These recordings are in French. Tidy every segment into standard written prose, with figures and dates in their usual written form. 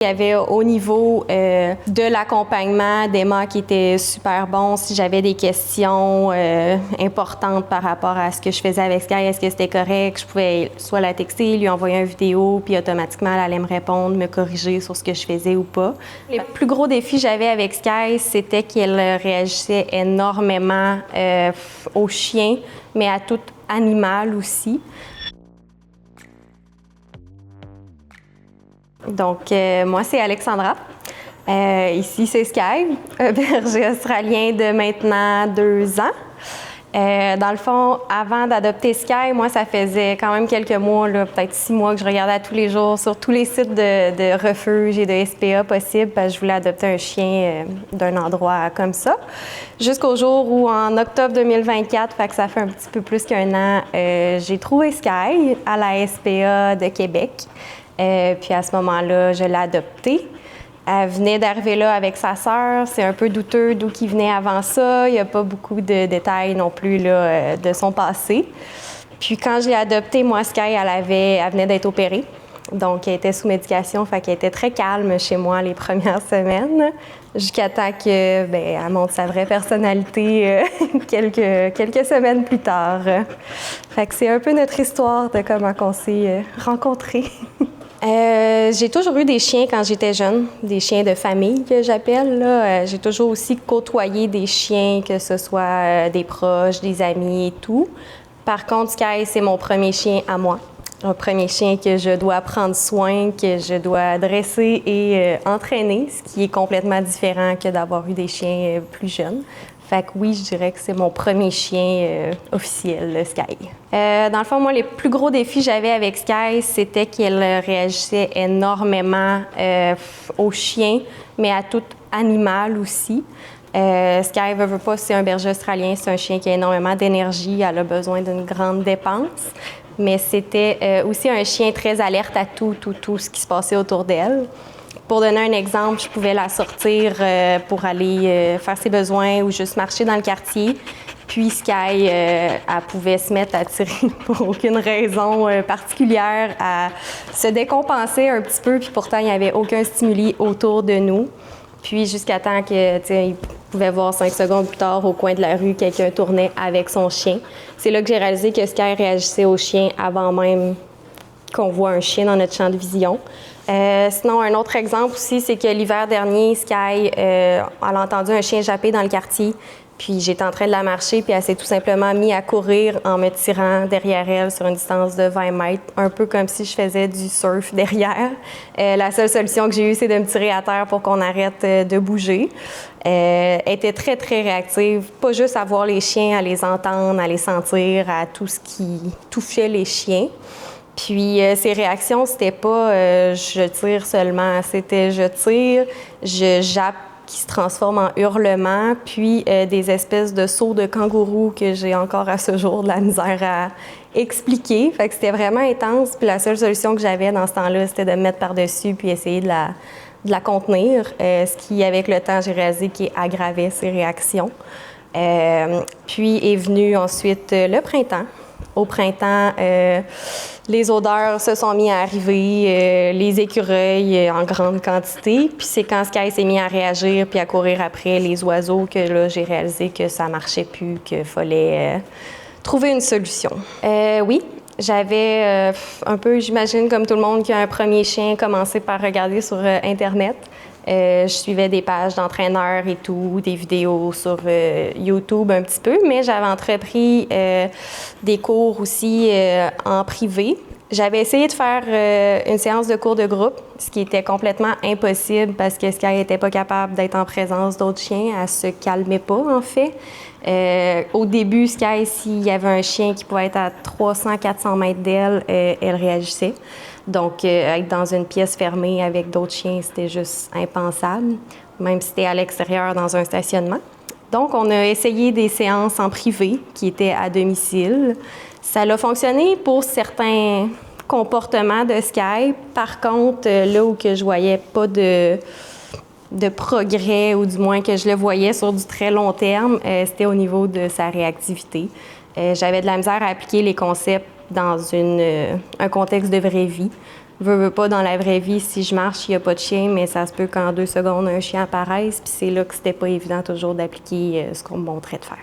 Il y avait au niveau de l'accompagnement d'Emma qui était super bon. Si j'avais des questions importantes par rapport à ce que je faisais avec Sky, est-ce que c'était correct, je pouvais soit la texter, lui envoyer une vidéo, puis automatiquement elle allait me répondre, me corriger sur ce que je faisais ou pas. Les plus gros défis que j'avais avec Sky, c'était qu'elle réagissait énormément aux chiens, mais à tout animal aussi. Donc, moi, c'est Alexandra. Ici, c'est Sky, un berger australien de maintenant 2 ans. Dans le fond, avant d'adopter Sky, moi, ça faisait quand même quelques mois, peut-être 6 mois, que je regardais tous les jours sur tous les sites de refuge et de SPA possibles parce que je voulais adopter un chien d'un endroit comme ça. Jusqu'au jour où, en octobre 2024, fait que ça fait un petit peu plus qu'1 an, j'ai trouvé Sky à la SPA de Québec. Puis à ce moment-là, je l'ai adoptée. Elle venait d'arriver là avec sa sœur. C'est un peu douteux d'où qui venait avant ça. Il n'y a pas beaucoup de détails non plus là, de son passé. Puis quand je l'ai adoptée, moi, Sky, elle venait d'être opérée. Donc, elle était sous médication, fait qu'elle était très calme chez moi les premières semaines, jusqu'à temps qu'elle montre sa vraie personnalité quelques semaines plus tard. Fait que c'est un peu notre histoire de comment on s'est rencontrés. J'ai toujours eu des chiens quand j'étais jeune, des chiens de famille que j'appelle. J'ai toujours aussi côtoyé des chiens, que ce soit des proches, des amis et tout. Par contre, Sky, c'est mon premier chien à moi. Un premier chien que je dois prendre soin, que je dois dresser et entraîner, ce qui est complètement différent que d'avoir eu des chiens plus jeunes. Fait que oui, je dirais que c'est mon premier chien officiel, le Sky. Dans le fond, moi, les plus gros défis que j'avais avec Sky, c'était qu'elle réagissait énormément aux chiens, mais à tout animal aussi. Sky, veut pas, c'est un berger australien, c'est un chien qui a énormément d'énergie, elle a besoin d'une grande dépense. Mais c'était aussi un chien très alerte à tout ce qui se passait autour d'elle. Pour donner un exemple, je pouvais la sortir pour aller faire ses besoins ou juste marcher dans le quartier. Puis Sky, elle pouvait se mettre à tirer pour aucune raison particulière, à se décompenser un petit peu, puis pourtant, il n'y avait aucun stimuli autour de nous. Puis jusqu'à temps que, il pouvait voir 5 secondes plus tard, au coin de la rue, quelqu'un tournait avec son chien. C'est là que j'ai réalisé que Sky réagissait au chien avant même qu'on voit un chien dans notre champ de vision. Sinon, un autre exemple aussi, c'est que l'hiver dernier, Sky, elle a entendu un chien japper dans le quartier. Puis j'étais en train de la marcher, puis elle s'est tout simplement mise à courir en me tirant derrière elle sur une distance de 20 mètres, un peu comme si je faisais du surf derrière. La seule solution que j'ai eue, c'est de me tirer à terre pour qu'on arrête de bouger. Elle était très, très réactive, pas juste à voir les chiens, à les entendre, à les sentir, à tout ce qui touchait les chiens. Puis ses réactions, c'était pas je tire seulement, c'était je tire, je jappe, qui se transforment en hurlements, puis des espèces de sauts de kangourou que j'ai encore à ce jour de la misère à expliquer. Fait que c'était vraiment intense, puis la seule solution que j'avais dans ce temps-là, c'était de me mettre par-dessus puis essayer de la contenir, ce qui, avec le temps, j'ai réalisé qu'il aggravait ses réactions. Puis est venu ensuite le printemps. Au printemps, les odeurs se sont mis à arriver, les écureuils en grande quantité. Puis c'est quand Sky s'est mis à réagir puis à courir après les oiseaux que là, j'ai réalisé que ça marchait plus, qu'il fallait trouver une solution. Oui, j'avais un peu, j'imagine, comme tout le monde qui a un premier chien, commencé par regarder sur Internet. Je suivais des pages d'entraîneurs et tout, des vidéos sur YouTube un petit peu, mais j'avais entrepris des cours aussi en privé. J'avais essayé de faire une séance de cours de groupe, ce qui était complètement impossible parce que Sky n'était pas capable d'être en présence d'autres chiens. Elle se calmait pas, en fait. Au début, Sky, s'il y avait un chien qui pouvait être à 300-400 mètres d'elle, elle réagissait. Donc, être dans une pièce fermée avec d'autres chiens, c'était juste impensable, même si c'était à l'extérieur dans un stationnement. Donc, on a essayé des séances en privé qui étaient à domicile. Ça a fonctionné pour certains comportements de Sky. Par contre, là où que je voyais pas de progrès, ou du moins que je le voyais sur du très long terme, c'était au niveau de sa réactivité. J'avais de la misère à appliquer les concepts dans un contexte de vraie vie. Veux pas, dans la vraie vie, si je marche, il n'y a pas de chien, mais ça se peut qu'en 2 secondes, un chien apparaisse. Puis c'est là que c'était pas évident toujours d'appliquer ce qu'on me montrait de faire.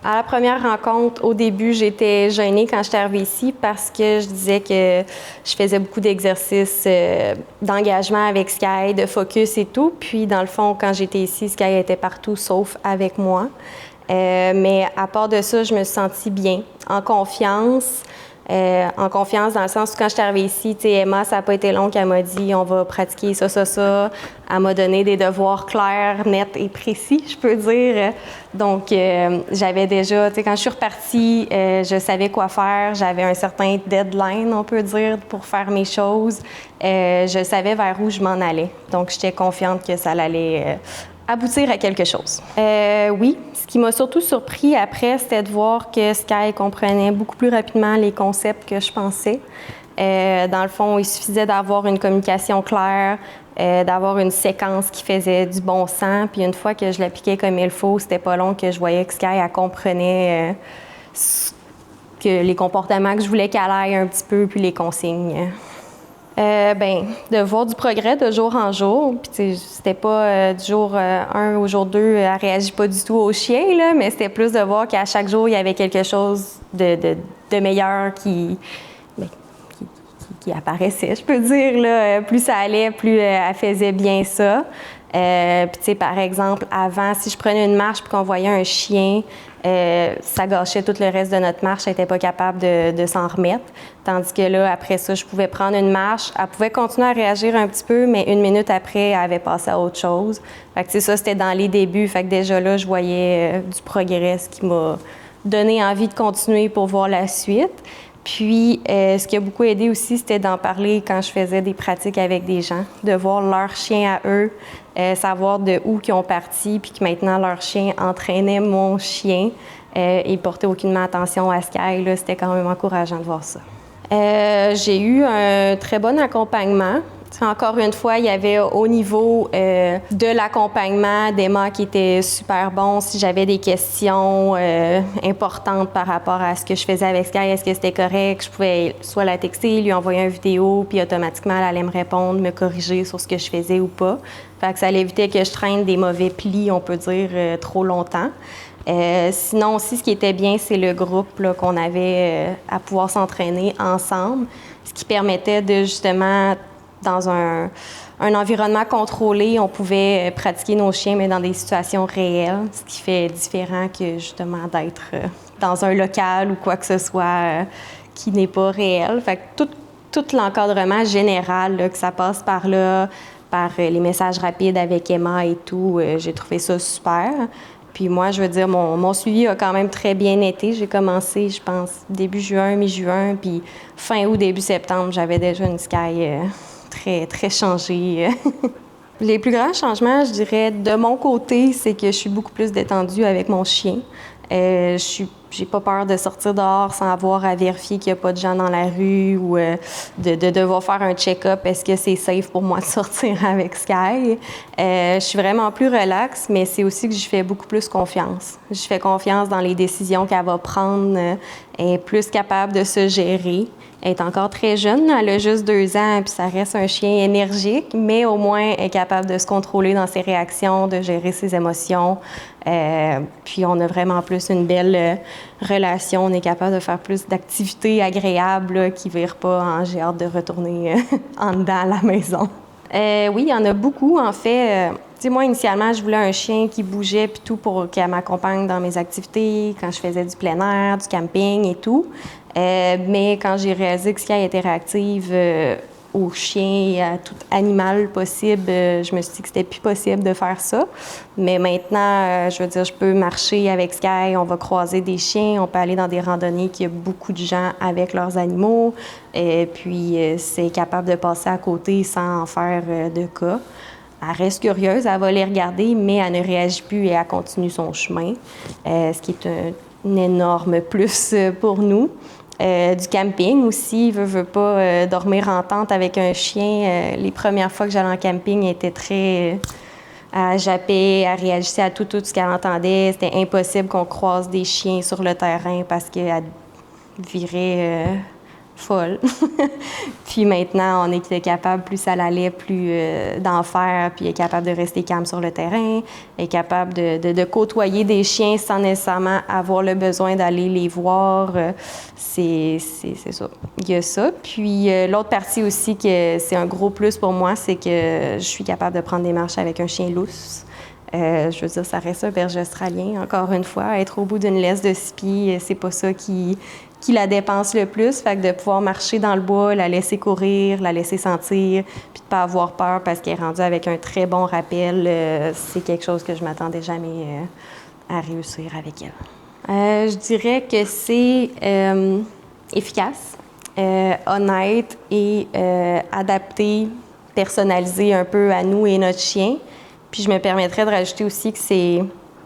À la première rencontre, au début, j'étais gênée quand j'étais arrivée ici parce que je disais que je faisais beaucoup d'exercices d'engagement avec Sky, de focus et tout. Puis, dans le fond, quand j'étais ici, Sky était partout sauf avec moi. Mais à part de ça, je me suis sentie bien, en confiance. En confiance dans le sens où quand je suis arrivée ici, Emma, ça n'a pas été long qu'elle m'a dit on va pratiquer ça, ça, ça. Elle m'a donné des devoirs clairs, nets et précis, je peux dire. Donc, j'avais déjà, quand je suis repartie, je savais quoi faire. J'avais un certain deadline, on peut dire, pour faire mes choses. Je savais vers où je m'en allais. Donc, j'étais confiante que ça allait aboutir à quelque chose. Oui, ce qui m'a surtout surpris après, c'était de voir que Sky comprenait beaucoup plus rapidement les concepts que je pensais. Dans le fond, il suffisait d'avoir une communication claire, d'avoir une séquence qui faisait du bon sens. Puis une fois que je l'appliquais comme il faut, c'était pas long que je voyais que Sky, elle comprenait que les comportements que je voulais qu'elle aille un petit peu, puis les consignes. De voir du progrès de jour en jour. Puis, c'était pas du jour 1 au jour 2, elle réagit pas du tout au chien, là, mais c'était plus de voir qu'à chaque jour, il y avait quelque chose de meilleur qui apparaissait, je peux dire. Là. Plus ça allait, plus elle faisait bien ça. Puis, par exemple, avant, si je prenais une marche et qu'on voyait un chien, ça gâchait tout le reste de notre marche. Elle n'était pas capable de s'en remettre. Tandis que là, après ça, je pouvais prendre une marche. Elle pouvait continuer à réagir un petit peu, mais 1 minute après, elle avait passé à autre chose. Fait que, ça, c'était dans les débuts. Fait que déjà là, je voyais du progrès, ce qui m'a donné envie de continuer pour voir la suite. Puis, ce qui a beaucoup aidé aussi, c'était d'en parler quand je faisais des pratiques avec des gens, de voir leur chien à eux, savoir de où ils ont parti, puis que maintenant leur chien entraînait mon chien et portait aucunement attention à Sky. Là, c'était quand même encourageant de voir ça. J'ai eu un très bon accompagnement. Encore une fois, il y avait au niveau de l'accompagnement d'Emma qui était super bon. Si j'avais des questions importantes par rapport à ce que je faisais avec Sky, est-ce que c'était correct, je pouvais soit la texter, lui envoyer une vidéo, puis automatiquement, elle allait me répondre, me corriger sur ce que je faisais ou pas. Fait que ça évitait que je traîne des mauvais plis, on peut dire, trop longtemps. Sinon aussi, ce qui était bien, c'est le groupe là, qu'on avait à pouvoir s'entraîner ensemble, ce qui permettait de justement, dans un environnement contrôlé, on pouvait pratiquer nos chiens, mais dans des situations réelles, ce qui fait différent que justement d'être dans un local ou quoi que ce soit qui n'est pas réel. Fait que tout l'encadrement général, là, que ça passe par là, par les messages rapides avec Emma et tout, j'ai trouvé ça super. Puis moi, je veux dire, mon suivi a quand même très bien été. J'ai commencé, je pense, début juin, mi-juin, puis fin août, début septembre, j'avais déjà une Sky très, très changée. Les plus grands changements, je dirais, de mon côté, c'est que je suis beaucoup plus détendue avec mon chien. J'ai pas peur de sortir dehors sans avoir à vérifier qu'il n'y a pas de gens dans la rue ou de devoir faire un check-up. Est-ce que c'est safe pour moi de sortir avec Sky? Je suis vraiment plus relaxe, mais c'est aussi que je fais beaucoup plus confiance. Je fais confiance dans les décisions qu'elle va prendre. Elle est plus capable de se gérer. Elle est encore très jeune, elle a juste 2 ans, puis ça reste un chien énergique, mais au moins elle est capable de se contrôler dans ses réactions, de gérer ses émotions. Puis on a vraiment plus une belle relation, on est capable de faire plus d'activités agréables là, qui ne virent pas en j'ai hâte de retourner en dedans à la maison. Oui, il y en a beaucoup en fait. Moi, initialement, je voulais un chien qui bougeait puis tout pour qu'elle m'accompagne dans mes activités, quand je faisais du plein air, du camping et tout. Mais quand j'ai réalisé que Sky était réactive aux chiens et à tout animal possible, je me suis dit que c'était plus possible de faire ça. Mais maintenant, je veux dire, je peux marcher avec Sky, on va croiser des chiens, on peut aller dans des randonnées qu'il y a beaucoup de gens avec leurs animaux. Et puis, c'est capable de passer à côté sans en faire de cas. Elle reste curieuse, elle va les regarder, mais elle ne réagit plus et elle continue son chemin, ce qui est un énorme plus pour nous. Du camping aussi, veut pas dormir en tente avec un chien. Les premières fois que j'allais en camping, elle était très... elle jappait, elle réagissait à tout ce qu'elle entendait. C'était impossible qu'on croise des chiens sur le terrain parce qu'elle virait folle. Puis maintenant, on est capable, plus ça l'allait, plus d'en faire, puis est capable de rester calme sur le terrain, est capable de côtoyer des chiens sans nécessairement avoir le besoin d'aller les voir. C'est ça. Il y a ça. Puis l'autre partie aussi, que c'est un gros plus pour moi, c'est que je suis capable de prendre des marches avec un chien lousse. Je veux dire, ça reste un berger australien, encore une fois. Être au bout d'une laisse de 6 pieds, c'est pas ça qui la dépense le plus. Fait que de pouvoir marcher dans le bois, la laisser courir, la laisser sentir, puis de pas avoir peur parce qu'elle est rendue avec un très bon rappel, c'est quelque chose que je m'attendais jamais à réussir avec elle. Je dirais que c'est efficace, honnête et adapté, personnalisé un peu à nous et notre chien. Puis je me permettrais de rajouter aussi que c'est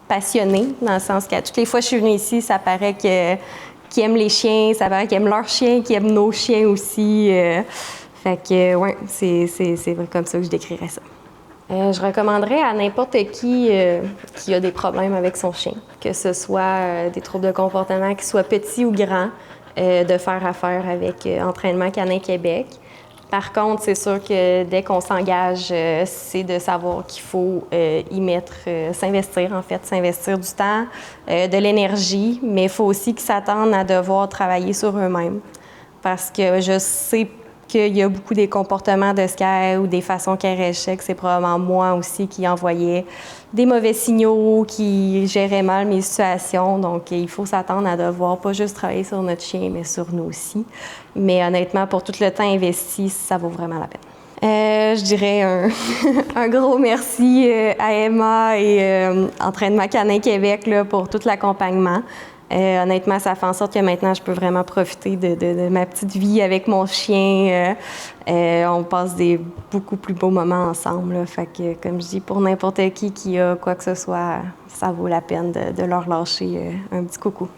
passionné, dans le sens qu'à toutes les fois que je suis venue ici, ça paraît qu'ils aiment les chiens, ça paraît qu'ils aiment leurs chiens, qu'ils aiment nos chiens aussi. Fait que, ouais, c'est comme ça que je décrirais ça. Je recommanderais à n'importe qui a des problèmes avec son chien, que ce soit des troubles de comportement, qu'ils soient petits ou grands, de faire affaire avec Entraînement Canin Québec. Par contre, c'est sûr que dès qu'on s'engage, c'est de savoir qu'il faut y mettre, s'investir en fait, s'investir du temps, de l'énergie, mais il faut aussi qu'ils s'attendent à devoir travailler sur eux-mêmes. Parce que je sais qu'il y a beaucoup des comportements de Sky ou des façons qu'elle réagissait, que c'est probablement moi aussi qui envoyais des mauvais signaux, qui gérait mal mes situations. Donc, il faut s'attendre à devoir pas juste travailler sur notre chien, mais sur nous aussi. Mais honnêtement, pour tout le temps investi, ça vaut vraiment la peine. Je dirais un gros merci à Emma et Entraînement Canin Québec là, pour tout l'accompagnement. Honnêtement, ça fait en sorte que maintenant, je peux vraiment profiter de ma petite vie avec mon chien. On passe des beaucoup plus beaux moments ensemble. Là. Fait que, comme je dis, pour n'importe qui a quoi que ce soit, ça vaut la peine de leur lâcher un petit coucou.